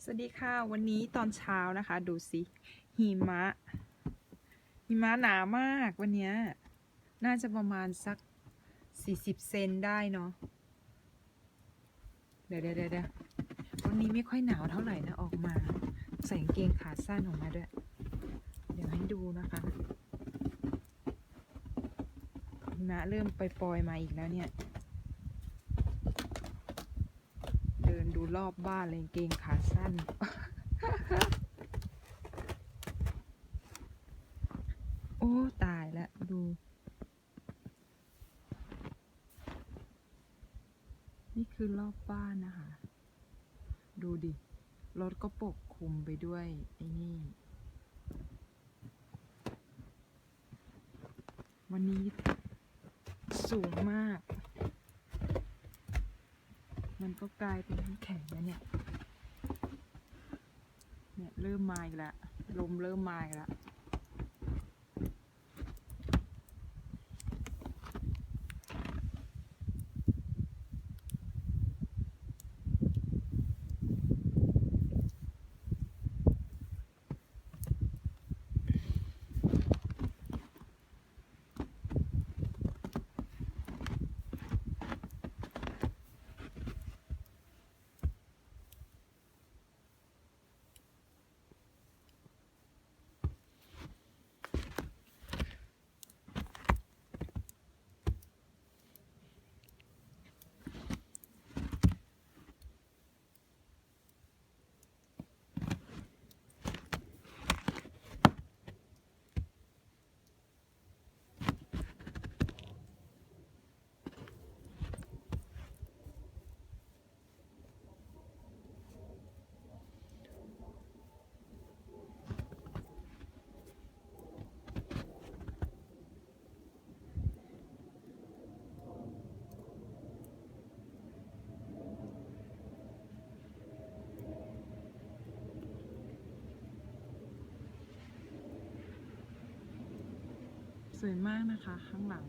สวัสดีค่ะวันนี้ตอนเช้านะคะดูสิหิมะหนามากวันนี้น่าจะประมาณสัก40 เซนได้เนาะเดี๋ยววันนี้ไม่ค่อยหนาวเท่าไหร่นะออกมาใส่กางเกงขาสั้นออกมาด้วยเดี๋ยวให้ดูนะคะหิมะเริ่มปล่อยมาอีกแล้วเนี่ยเดินดูรอบบ้านเลยกางเกงขาสั้น โอ้ตายแล้วดูนี่คือรอบบ้านนะคะดูดิรถก็ปกคลุมไปด้วยไอ้นี่วันนี้สูงมากมันก็กลายเป็นน้ำแข็งแล้วเนี่ยเริ่มมาอีกแล้วลมเริ่มมาอีกแล้วสวยมากนะคะข้างหลัง